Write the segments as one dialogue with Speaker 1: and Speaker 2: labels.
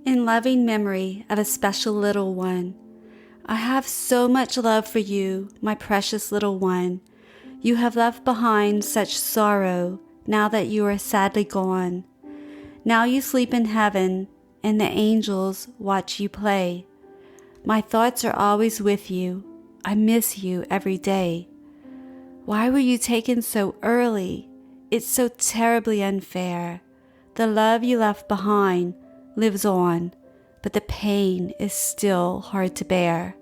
Speaker 1: in loving memory of a special little one. I have so much love for you, my precious little one. You have left behind such sorrow now that you are sadly gone. Now you sleep in heaven, and the angels watch you play. My thoughts are always with you. I miss you every day. Why were you taken so early? It's so terribly unfair. The love you left behind lives on, but the pain is still hard to bear.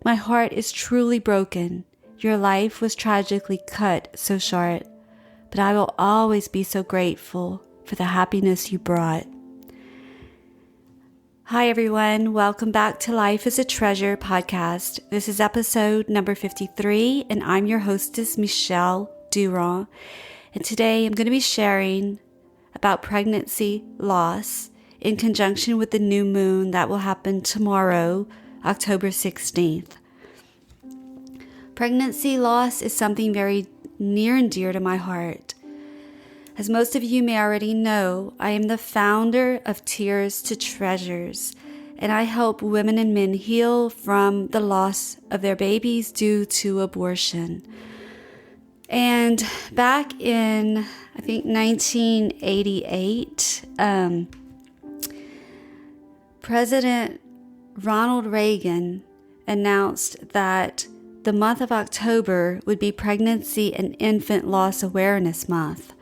Speaker 1: My heart is truly broken. Your life was tragically cut so short, but I will always be so grateful for the happiness you brought. Hi everyone, welcome back to Life is a Treasure podcast. This is episode number 53, and I'm your hostess, Michelle Durand. And today I'm going to be sharing about pregnancy loss in conjunction with the new moon that will happen tomorrow, October 16th. Pregnancy loss is something very near and dear to my heart. As most of you may already know, I am the founder of Tears to Treasures, and I help women and men heal from the loss of their babies due to abortion. And back in, I think, 1988, President Ronald Reagan announced that the month of October would be Pregnancy and Infant Loss Awareness Month.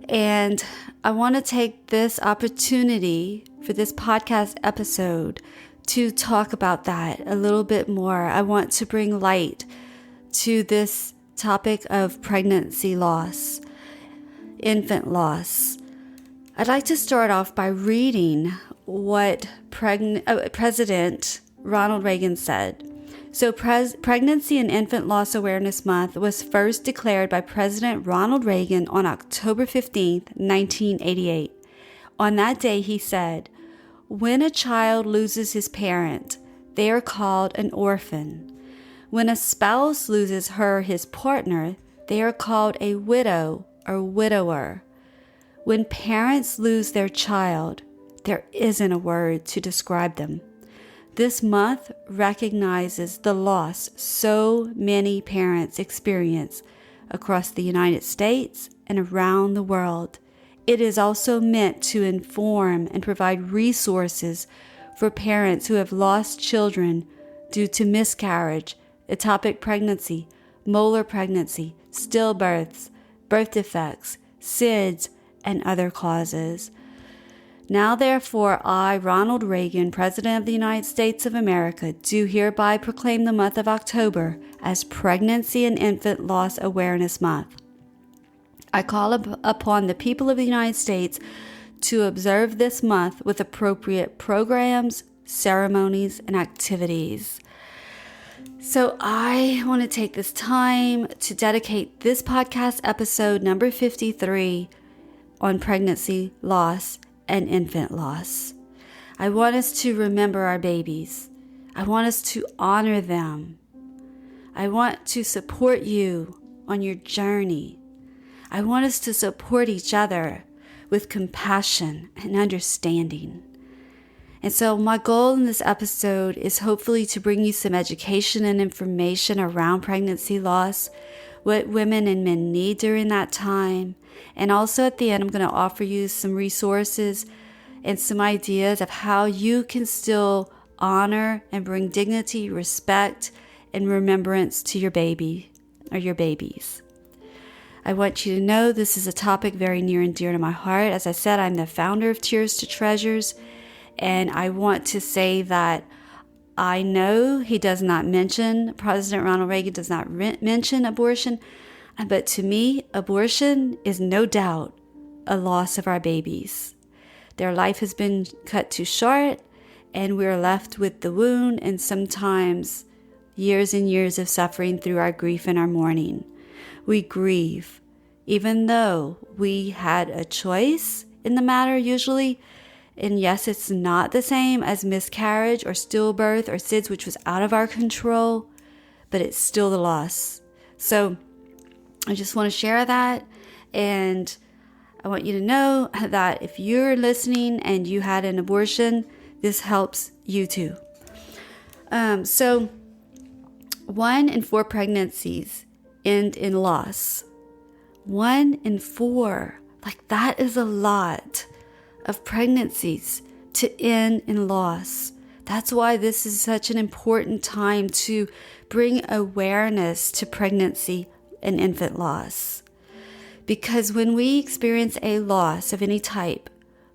Speaker 1: And I want to take this opportunity for this podcast episode to talk about that a little bit more. I want to bring light to this topic of pregnancy loss, infant loss. I'd like to start off by reading what President Ronald Reagan said. So Pregnancy and Infant Loss Awareness Month was first declared by President Ronald Reagan on October 15th, 1988. On that day, he said, "When a child loses his parent, they are called an orphan. When a spouse loses his partner, they are called a widow or widower. When parents lose their child, there isn't a word to describe them." This month recognizes the loss so many parents experience across the United States and around the world. It is also meant to inform and provide resources for parents who have lost children due to miscarriage, ectopic pregnancy, molar pregnancy, stillbirths, birth defects, SIDS, and other causes. Now therefore, I, Ronald Reagan, President of the United States of America, do hereby proclaim the month of October as Pregnancy and Infant Loss Awareness Month. I call upon the people of the United States to observe this month with appropriate programs, ceremonies, and activities. So I want to take this time to dedicate this podcast episode number 53 on pregnancy loss and infant loss. I want us to remember our babies. I want us to honor them. I want to support you on your journey. I want us to support each other with compassion and understanding. And so my goal in this episode is hopefully to bring you some education and information around pregnancy loss, what women and men need during that time. And also at the end, I'm going to offer you some resources and some ideas of how you can still honor and bring dignity, respect, and remembrance to your baby or your babies. I want you to know this is a topic very near and dear to my heart. As I said, I'm the founder of Tears to Treasures, and I want to say that I know President Ronald Reagan does not mention abortion, but to me, abortion is no doubt a loss of our babies. Their life has been cut too short, and we're left with the wound and sometimes years and years of suffering through our grief and our mourning. We grieve, even though we had a choice in the matter usually. And yes, it's not the same as miscarriage or stillbirth or SIDS, which was out of our control, but it's still the loss. So I just want to share that. And I want you to know that if you're listening and you had an abortion, this helps you too. So 1 in 4 pregnancies end in loss. 1 in 4. Like, that is a lot of pregnancies to end in loss. That's why this is such an important time to bring awareness to pregnancy and infant loss. Because when we experience a loss of any type,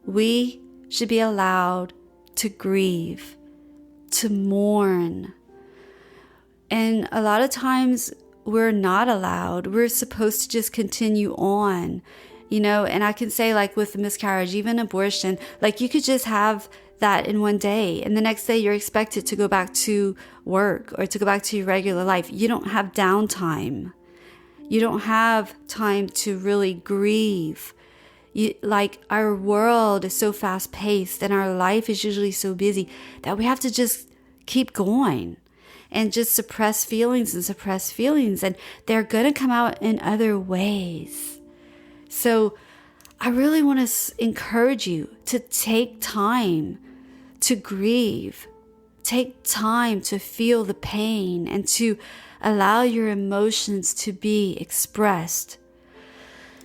Speaker 1: we should be allowed to grieve, to mourn. And a lot of times we're not allowed. We're supposed to just continue on, and I can say, like, with miscarriage, even abortion, like, you could just have that in one day, and the next day you're expected to go back to work or to go back to your regular life. You don't have downtime. You don't have time to really grieve. Like, our world is so fast paced and our life is usually so busy that we have to just keep going and just suppress feelings, and they're going to come out in other ways. So I really want to encourage you to take time to grieve, take time to feel the pain, and to allow your emotions to be expressed.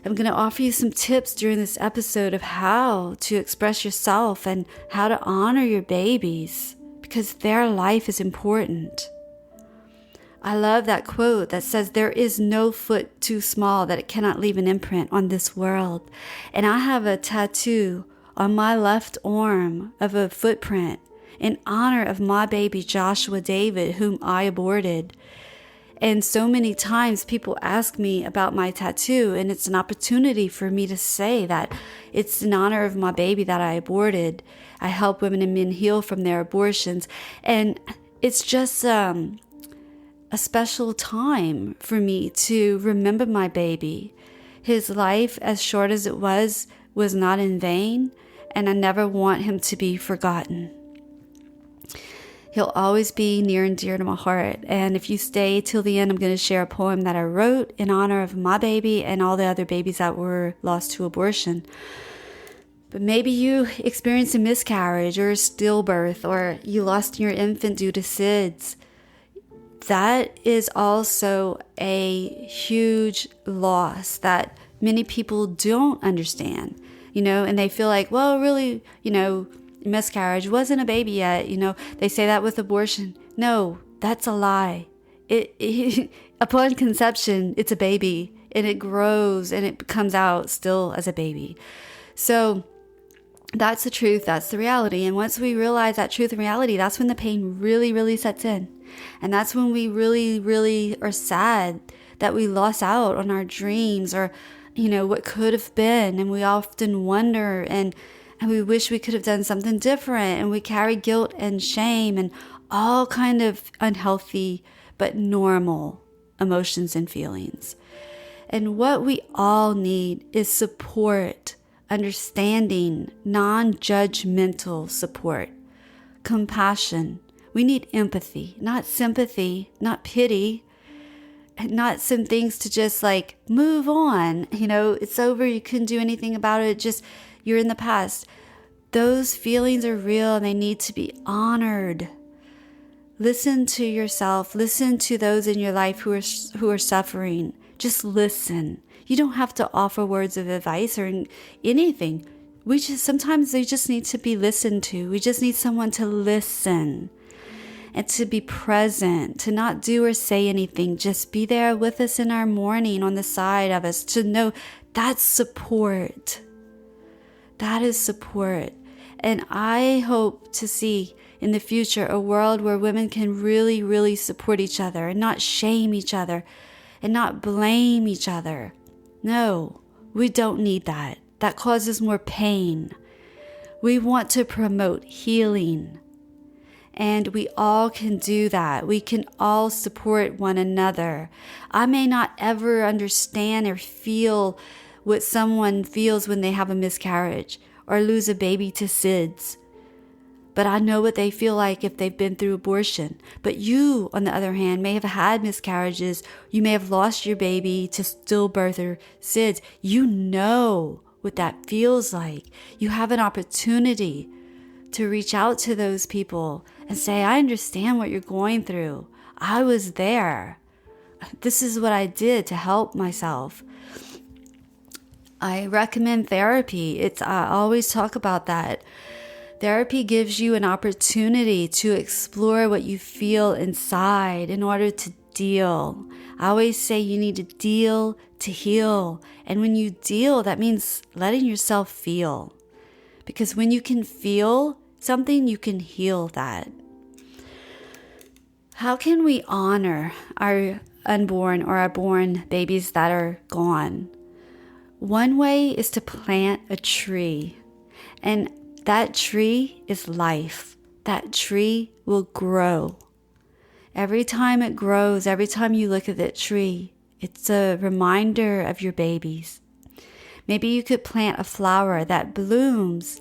Speaker 1: I'm going to offer you some tips during this episode of how to express yourself and how to honor your babies, because their life is important. I love that quote that says, there is no foot too small that it cannot leave an imprint on this world. And I have a tattoo on my left arm of a footprint in honor of my baby Joshua David, whom I aborted. And so many times people ask me about my tattoo, and it's an opportunity for me to say that it's in honor of my baby that I aborted. I help women and men heal from their abortions. And it's just a special time for me to remember my baby. His life, as short as it was not in vain, and I never want him to be forgotten. He'll always be near and dear to my heart. And if you stay till the end, I'm going to share a poem that I wrote in honor of my baby and all the other babies that were lost to abortion. But maybe you experienced a miscarriage or a stillbirth, or you lost your infant due to SIDS. That is also a huge loss that many people don't understand, and they feel like, well, really, miscarriage wasn't a baby yet. They say that with abortion. No, that's a lie. Upon conception, it's a baby, and it grows and it comes out still as a baby. So that's the truth. That's the reality. And once we realize that truth and reality, that's when the pain really, really sets in. And that's when we really, really are sad that we lost out on our dreams or, what could have been. And we often wonder and we wish we could have done something different. And we carry guilt and shame and all kind of unhealthy but normal emotions and feelings. And what we all need is support, understanding, non-judgmental support, compassion. We need empathy, not sympathy, not pity, not some things to just like move on. It's over. You couldn't do anything about it. Just you're in the past. Those feelings are real and they need to be honored. Listen to yourself. Listen to those in your life who are suffering. Just listen. You don't have to offer words of advice or anything. Sometimes they just need to be listened to. We just need someone to listen and to be present, to not do or say anything. Just be there with us in our mourning, on the side of us, to know that's support. That is support. And I hope to see in the future a world where women can really, really support each other and not shame each other and not blame each other. No, we don't need that. That causes more pain. We want to promote healing. And we all can do that. We can all support one another. I may not ever understand or feel what someone feels when they have a miscarriage or lose a baby to SIDS. But I know what they feel like if they've been through abortion. But you, on the other hand, may have had miscarriages. You may have lost your baby to stillbirth or SIDS. You know what that feels like. You have an opportunity to reach out to those people and say, I understand what you're going through. I was there. This is what I did to help myself. I recommend therapy. I always talk about that. Therapy gives you an opportunity to explore what you feel inside in order to deal. I always say you need to deal to heal. And when you deal, that means letting yourself feel. Because when you can feel something, you can heal that. How can we honor our unborn or our born babies that are gone? One way is to plant a tree. And that tree is life. That tree will grow. Every time it grows, every time you look at that tree, it's a reminder of your babies. Maybe you could plant a flower that blooms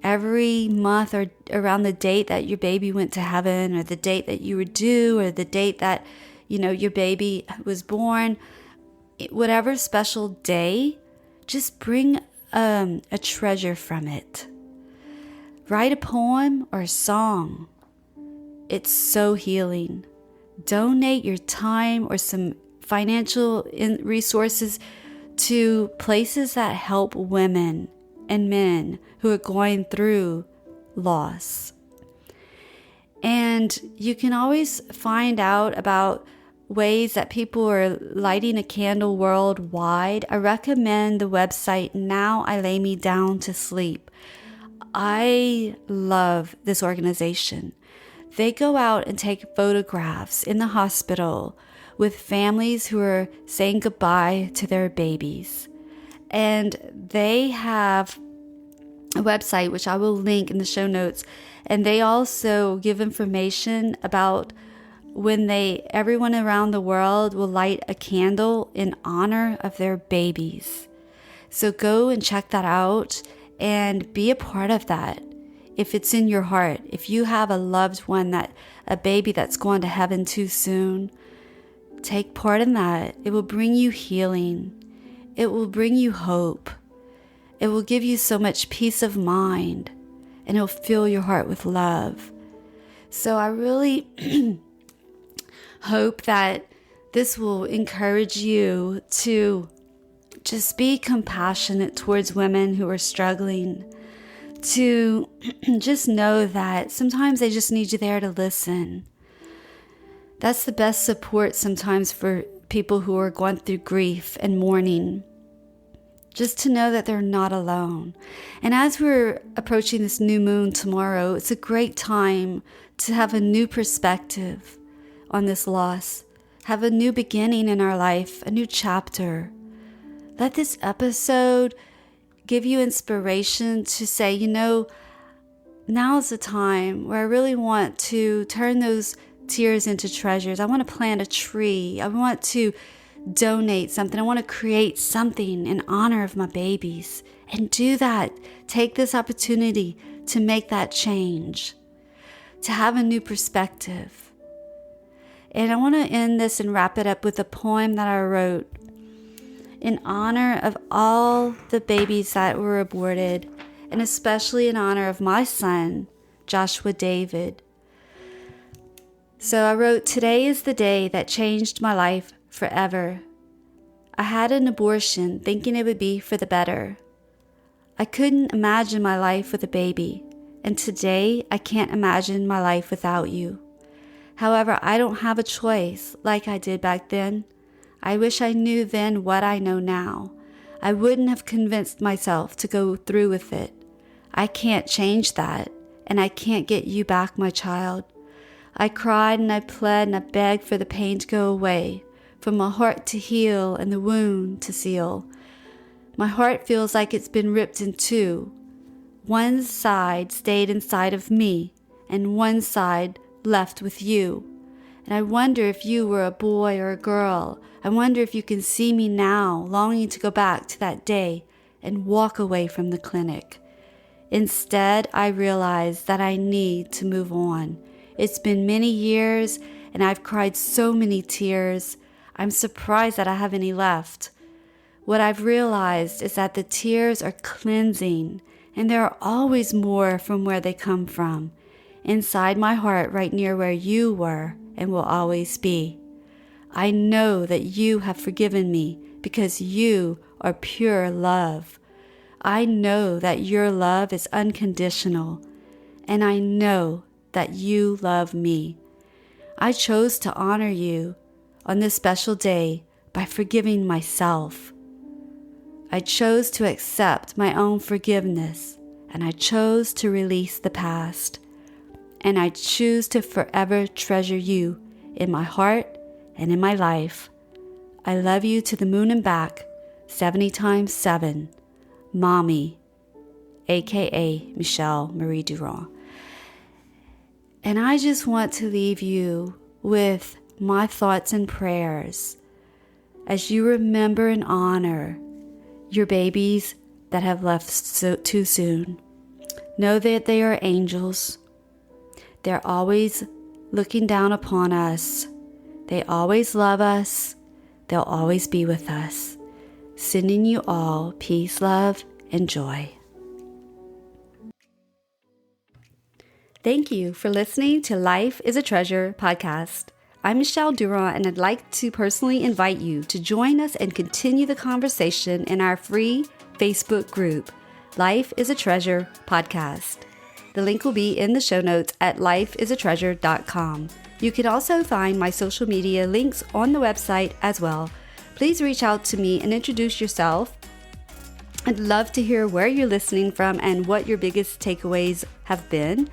Speaker 1: every month or around the date that your baby went to heaven, or the date that you were due, or the date that, your baby was born. Whatever special day, just bring a treasure from it. Write a poem or a song. It's so healing. Donate your time or some financial resources to places that help women and men who are going through loss. And you can always find out about ways that people are lighting a candle worldwide. I recommend the website Now I Lay Me Down to Sleep. I love this organization. They go out and take photographs in the hospital with families who are saying goodbye to their babies. And they have a website, which I will link in the show notes. And they also give information about when everyone around the world will light a candle in honor of their babies. So go and check that out and be a part of that. If it's in your heart, if you have a loved one, a baby that's going to heaven too soon, take part in that. It will bring you healing. It will bring you hope. It will give you so much peace of mind, and it'll fill your heart with love. So I really hope that this will encourage you to just be compassionate towards women who are struggling, to just know that sometimes they just need you there to listen. That's the best support sometimes for people who are going through grief and mourning. Just to know that they're not alone. And as we're approaching this new moon tomorrow, it's a great time to have a new perspective on this loss. Have a new beginning in our life, a new chapter. Let this episode give you inspiration to say, now's the time where I really want to turn those tears into treasures. I want to plant a tree. I want to donate something. I want to create something in honor of my babies. And do that. Take this opportunity to make that change, to have a new perspective. And I want to end this and wrap it up with a poem that I wrote in honor of all the babies that were aborted, and especially in honor of my son, Joshua David. So I wrote, "Today is the day that changed my life forever. I had an abortion thinking it would be for the better. I couldn't imagine my life with a baby, and today I can't imagine my life without you. However, I don't have a choice like I did back then. I wish I knew then what I know now. I wouldn't have convinced myself to go through with it. I can't change that, and I can't get you back, my child. I cried and I pled and I begged for the pain to go away, for my heart to heal and the wound to seal. My heart feels like it's been ripped in two. One side stayed inside of me, and one side left with you. And I wonder if you were a boy or a girl. I wonder if you can see me now, longing to go back to that day and walk away from the clinic. Instead, I realize that I need to move on. It's been many years, and I've cried so many tears. I'm surprised that I have any left. what I've realized is that the tears are cleansing, and there are always more from where they come from, inside my heart, right near where you were and will always be. I know that you have forgiven me because you are pure love. I know that your love is unconditional, and I know that you love me. I chose to honor you on this special day by forgiving myself. I chose to accept my own forgiveness, and I chose to release the past. And I choose to forever treasure you in my heart and in my life. I love you to the moon and back, 70 times 7. Mommy, aka Michelle Marie Durand. And I just want to leave you with my thoughts and prayers as you remember and honor your babies that have left too soon. Know that they are angels. They're always looking down upon us. They always love us. They'll always be with us. Sending you all peace, love, and joy. Thank you for listening to Life is a Treasure podcast. I'm Michelle Durand, and I'd like to personally invite you to join us and continue the conversation in our free Facebook group, Life is a Treasure podcast. The link will be in the show notes at lifeisatreasure.com. You can also find my social media links on the website as well. Please reach out to me and introduce yourself. I'd love to hear where you're listening from and what your biggest takeaways have been.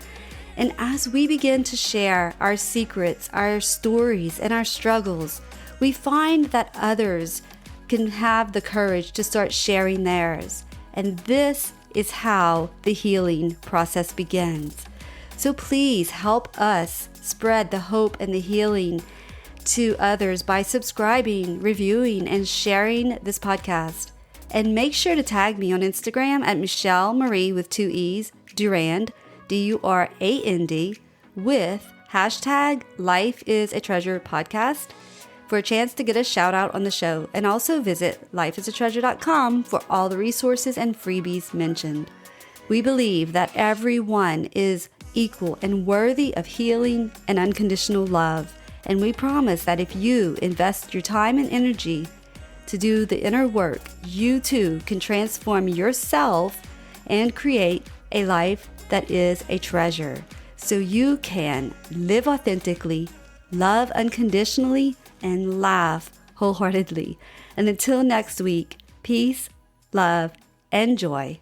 Speaker 1: And as we begin to share our secrets, our stories, and our struggles, we find that others can have the courage to start sharing theirs. And this is how the healing process begins. So please help us spread the hope and the healing to others by subscribing, reviewing, and sharing this podcast. And make sure to tag me on Instagram at Michelle Marie with 2 E's, Durand, Durand, with hashtag Life is a Treasure podcast for a chance to get a shout out on the show. And also visit lifeisatreasure.com for all the resources and freebies mentioned. We believe that everyone is equal and worthy of healing and unconditional love. And we promise that if you invest your time and energy to do the inner work, you too can transform yourself and create a life that is a treasure, so you can live authentically, love unconditionally, and laugh wholeheartedly. And until next week, peace, love, and joy.